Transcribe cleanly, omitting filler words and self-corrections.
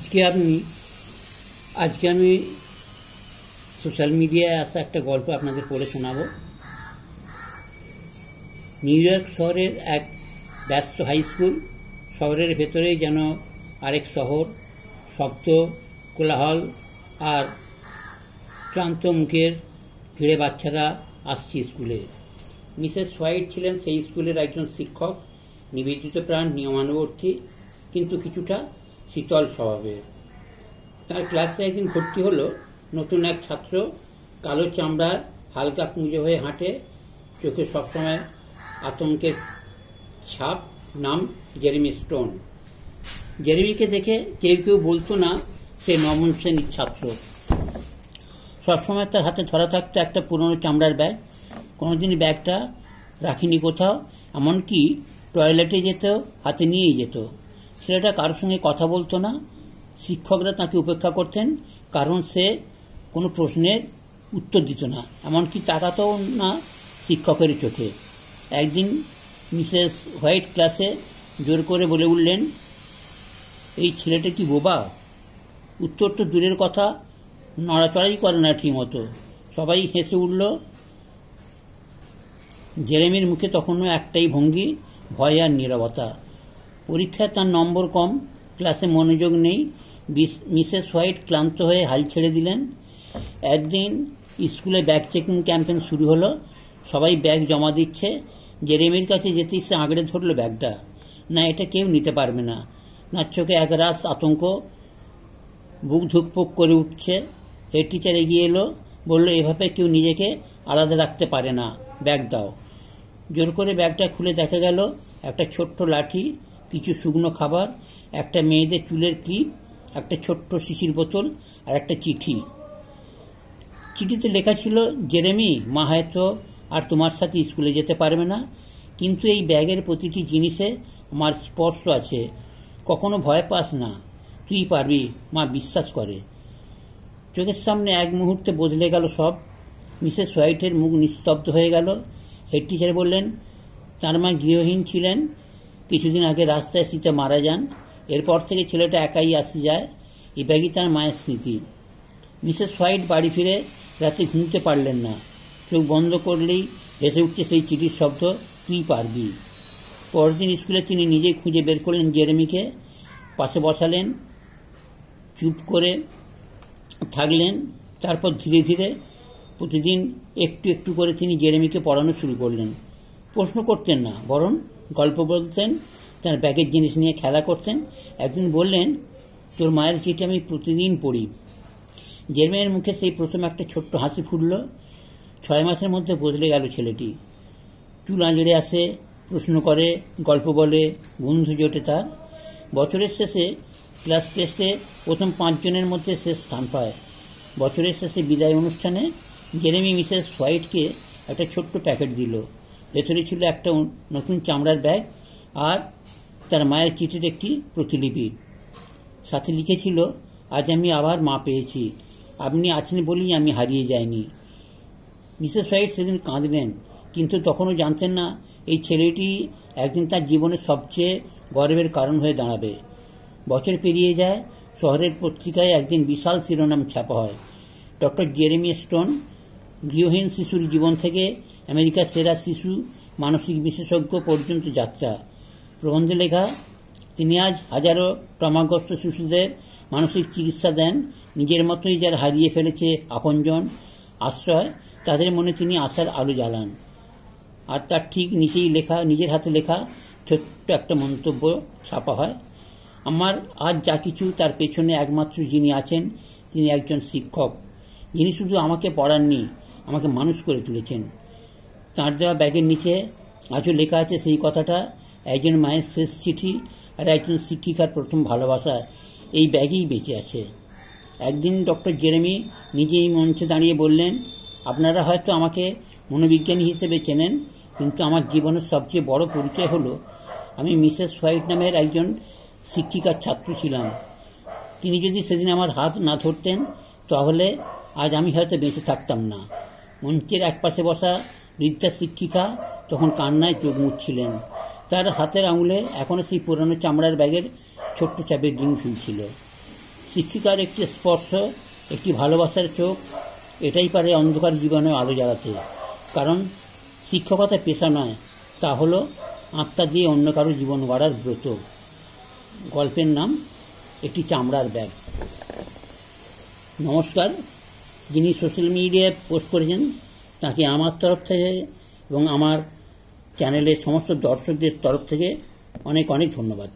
আজকে আমি সোশ্যাল মিডিয়ায় আসা একটা গল্প আপনাদের পড়ে শোনাবো। নিউ ইয়র্ক শহরের এক ব্যস্ত হাই স্কুল, শহরের ভেতরেই যেন আরেক শহর। শব্দ, কোলাহল আর ক্লান্ত মুখের ভিড়ে বাচ্চারা আসছে স্কুলে। মিসেস হোয়াইট ছিলেন সেই স্কুলের একজন শিক্ষক, নিবেদিত প্রাণ, নিয়মানুবর্তী, কিন্তু কিছুটা শীতল স্বভাবের। তার ক্লাসে একদিন ভর্তি হলো নতুন এক ছাত্র। কালো চামড়ার, হালকা পুঁজো হয়ে হাঁটে, চোখে সবসময় আতঙ্কের ছাপ। নাম জেরেমি স্টোন। জেরেমিকে দেখে কেউ কেউ বলতো না সে নবম শ্রেণীর ছাত্র। সবসময় তার হাতে ধরা থাকতো একটা পুরনো চামড়ার ব্যাগ। কোনোদিন ব্যাগটা রাখিনি কোথাও, এমনকি টয়লেটে যেতেও হাতে নিয়েই যেত। ছেলেটা কারোর সঙ্গে কথা বলতো না। শিক্ষকরা তাকে উপেক্ষা করতেন, কারণ সে কোনো প্রশ্নের উত্তর দিত না, এমনকি তাকাতেও না শিক্ষকের চোখে। একদিন মিসেস হোয়াইট ক্লাসে জোর করে বলে উঠলেন, এই ছেলেটা কি বোবা? উত্তর তো দূরের কথা, নড়াচড়াই করে না ঠিক মতো। সবাই হেসে উঠল। জেরেমির মুখে তখনও একটাই ভঙ্গি, ভয় আর নীরবতা। পরীক্ষায় তার নম্বর কম, ক্লাসে মনোযোগ নেই। মিসেস হোয়াইট ক্লান্ত হয়ে হাল ছেড়ে দিলেন। একদিন স্কুলে ব্যাগ চেকিং ক্যাম্পেইন শুরু হলো। সবাই ব্যাগ জমা দিচ্ছে। জেরেমির কাছে যেতেই সে আঁকড়ে ধরল ব্যাগটা। না, এটা কেউ নিতে পারবে না। তার চোখে একরাশ আতঙ্ক, বুক ধুকপুক করে উঠছে। হেড টিচার এগিয়ে এলো, বলল, এভাবে কেউ নিজেকে আলাদা রাখতে পারে না, ব্যাগ দাও। জোর করে ব্যাগটা খুলে দেখা গেল একটা ছোট্ট লাঠি, কিছু শুকনো খাবার, একটা মেয়েদের চুলের ক্লিপ, একটা ছোট্ট শিশির বোতল আর একটা চিঠি। চিঠিতে লেখা ছিল, জেরেমি, মা হয়তো আর তোমার সাথে স্কুলে যেতে পারবে না, কিন্তু এই ব্যাগের প্রতিটি জিনিসে আমার স্পর্শ আছে। কখনো ভয় পাস না, তুই পারবি, মা বিশ্বাস করে। চোখের সামনে এক মুহূর্তে বদলে গেল সব। মিসেস হোয়াইটের মুখ নিস্তব্ধ হয়ে গেল। হেড টিচার বললেন, তার মা গৃহহীন ছিলেন, কিছুদিন আগে রাস্তায় শীতে মারা যান। এরপর থেকে ছেলেটা একাই আসতে যায়। এই ব্যাগই তার মায়ের স্মৃতি। মিসেস হোয়াইট বাড়ি ফিরে রাতে ঘুমতে পারলেন না। চোখ বন্ধ করলেই ভেসে উঠছে সেই চিঠির শব্দ, তুই পারবি। পরদিন স্কুলে তিনি নিজেই খুঁজে বের করলেন জেরেমিকে, পাশে বসালেন, চুপ করে থাকলেন। তারপর ধীরে ধীরে প্রতিদিন একটু একটু করে তিনি জেরেমিকে পড়ানো শুরু করলেন। প্রশ্ন করতেন না, বরং গল্প বলতেন, তার ব্যাগের জিনিস নিয়ে খেলা করতেন। একদিন বললেন, তোর মায়ের চিঠি আমি প্রতিদিন পড়ি। জেরেমির মুখে সেই প্রথম একটা ছোট্ট হাসি ফুটল। 6 মাসের মধ্যে বদলে গেল ছেলেটি। চুল আঁচড়ে আসে, প্রশ্ন করে, গল্প বলে, বন্ধু জোটে তার। বছরের শেষে ক্লাস টেস্টে প্রথম 5 জনের মধ্যে সে স্থান পায়। বছরের শেষে বিদায় অনুষ্ঠানে জেরেমি মিসেস হোয়াইটকে একটা ছোট্ট প্যাকেট দিল। ভেতরে ছিল একটা নতুন চামড়ার ব্যাগ আর তার মায়ের চিঠির একটি প্রতিলিপি। সাথে লিখেছিল, আজ আমি আবার মা পেয়েছি, আপনি আছেন বলেই আমি হারিয়ে যাইনি। মিসেস হোয়াইট সেদিন কাঁদলেন, কিন্তু তখনও জানতেন না এই ছেলেটি একদিন তার জীবনের সবচেয়ে গর্বের কারণ হয়ে দাঁড়াবে। বছর পেরিয়ে যায়। শহরের পত্রিকায় একদিন বিশাল শিরোনাম ছাপা হয়, ডক্টর জেরেমি স্টোন, গৃহহীন শিশুর জীবন থেকে আমেরিকার সেরা শিশু মানসিক বিশেষজ্ঞ পর্যন্ত যাত্রা। প্রবন্ধে লেখা, তিনি আজ হাজারো ট্রমাগ্রস্ত শিশুদের মানসিক চিকিৎসা দেন। নিজের মতোই যারা হারিয়ে ফেলেছে আপনজন, আশ্রয়, তাদের মনে তিনি আশার আলো জ্বালান। আর তার ঠিক নিচেই লেখা, নিজের হাতে লেখা ছোট্ট একটা মন্তব্য ছাপা হয়, আমার আজ যা কিছু তার পেছনে একমাত্র যিনি আছেন তিনি একজন শিক্ষক, যিনি শুধু আমাকে পড়াননি, আমাকে মানুষ করে তুলেছেন। তাঁর দেওয়া ব্যাগের নিচে আজও লেখা আছে সেই কথাটা, একজন মায়ের শেষ চিঠি আর একজন শিক্ষিকার প্রথম ভালোবাসা এই ব্যাগেই বেঁচে আছে। একদিন ডক্টর জেরেমি নিজেই মঞ্চে দাঁড়িয়ে বললেন, আপনারা হয়তো আমাকে মনোবিজ্ঞানী হিসেবে চেনেন, কিন্তু আমার জীবনের সবচেয়ে বড় পরিচয় হলো আমি মিসেস হোয়াইট নামের একজন শিক্ষিকার ছাত্র ছিলাম। তিনি যদি সেদিন আমার হাত না ধরতেন, তাহলে আজ আমি হয়তো বেঁচে থাকতাম না। মঞ্চের একপাশে বসা বৃদ্ধা শিক্ষিকা তখন কান্নায় চোখ মুছছিলেন। তার হাতের আঙুলে এখনো সেই পুরনো চামড়ার ব্যাগের ছোট্ট চাবির রিং ঝুলছিল। শিক্ষিকার একটি স্পর্শ, একটি ভালোবাসার চোখ, এটাই পারে অন্ধকার জীবনে আলো জ্বালাতে। কারণ শিক্ষকতা পেশা নয়, তা হলো আত্মা দিয়ে অন্য কারো জীবন গড়ার ব্রত। গল্পের নাম একটি চামড়ার ব্যাগ। নমস্কার। যিনি সোশ্যাল মিডিয়ায় পোস্ট করেছেন তাকে আমার তরফ থেকে এবং আমার চ্যানেলের সমস্ত দর্শকদের তরফ থেকে অনেক অনেক ধন্যবাদ।